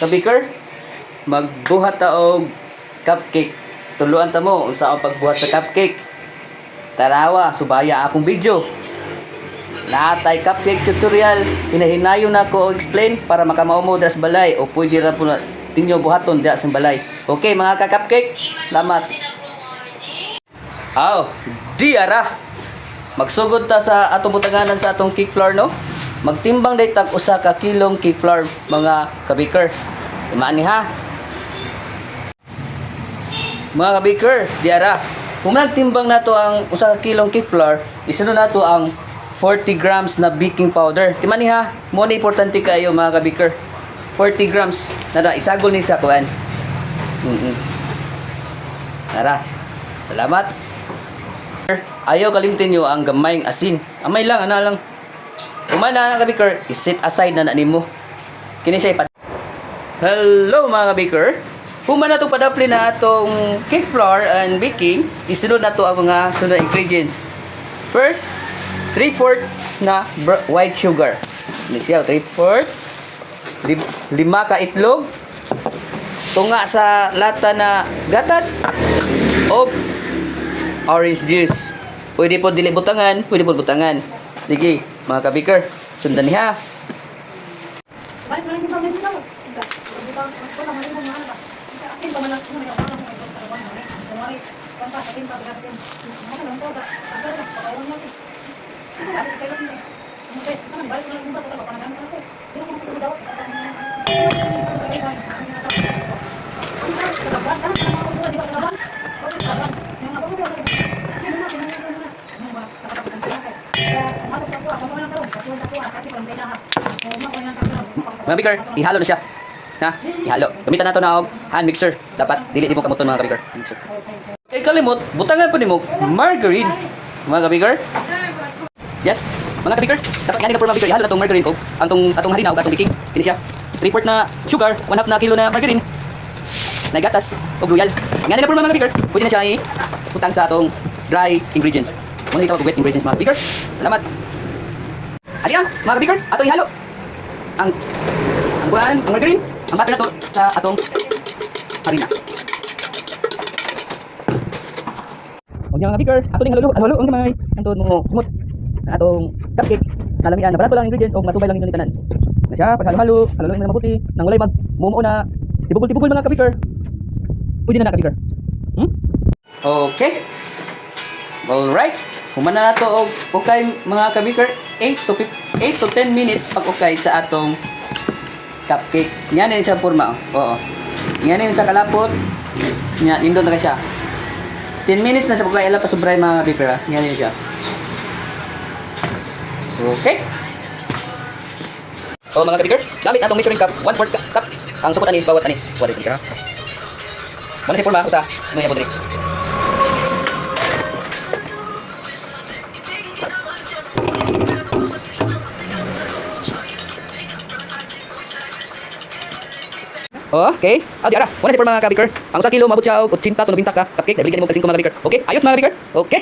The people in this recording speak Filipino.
ka-baker, magbuhat ta og cupcake. Tuluan ta mo unsa ang pagbuhat sa cupcake. Tarawa, subaya akong video. Naatay cupcake tutorial. Hinahinayon na ko og explain para makamaumo sa balay o pwede ra po na tinyo buhaton diha sa balay. Okay mga ka-cupcake, salamat. Diara. Magsugod ta sa atong butanganan sa atong cake flour no. Magtimbang day tag usa ka kilong cake flour mga ka-baker. Imaan ni ha. Mga ka-baker, diara. Kung nagtimbang nato ang usa ka kilong cake flour, isunod nato ang 40 grams na baking powder. Timan ni ha, mo na importante kayo mga ka-baker. 40 grams. Nara, isagol ni sa kuan. Nara. Salamat. Ayaw kalimtin nyo ang gamayng asin. Amay lang, ana lang. Umana na ka-baker, iset aside na nimo. Kini siya ipat. Hello mga ka-baker. Humana itong padapli na atong cake flour and baking, isunod na ito ang mga sunod ingredients. First, 3/4 na white sugar. Ini siya, 3/4. 5 ka itlog. Tunga sa lata na gatas. O orange juice. Pwede po dili butangan, pwede po butangan. Sige, mga ka-baker, sundan niya. Mga baker, ihalo na siya. Ha? Ihalo. Gamitan nato na og hand mixer. Dapat dili di mo kamuton mga baker. Kay kalimot, butangan pa nimo margarine. Mga baker. Yes. Mga baker, dapat ngani ka po mga baker ihalo na tong margarine og atong harina og atong baking. Kini siya. 3/4 na sugar, 1/2 na kilo na margarine. Na gatas og royal. Ngani na po mga baker. Pwede na siya i-utang sa atong dry ingredients. Muna ikaw wet ingredients mga baker. Salamat. Adiyan, mga baker, atong ihalo. Ang margarine, ang butter na to sa atong harina. Huwag niya mga baker, ato ding halo-halo ang gamay. Antod mo smooth atong cupcake. Nalamian na barato lang ingredients o masubay lang ninyo ni tanan. Na siya, pag halo-halo, halo-halo na mabuti. Nang walay magmumuo na tibugol-tibugol mga ka-baker. Pwede na ka-baker. Okay. Alright. Humana na to og okay mga ka-baker. 8 to 10 minutes pag okay sa atong cupcake. Yan siya forma. Oo. Yan sa kalapot. Yan, nindot na siya. 10 minutes na sa pagkaila pa sobray mga baker ha. Yan siya. Okay. Mga ka-baker, gamit atong measuring cup, 1/4 cup. Ang sukot ani bawat ani. Sorry ha. Mana si forma usa, may abot diri. Okay. Diara. Wala si mga ka-baker. Ang 1 kilo mabot siya og 80 to 90 ka cupcake. Dabiligan mo kasi mga ka-baker. Okay? Ayos mga ka-baker. Okay.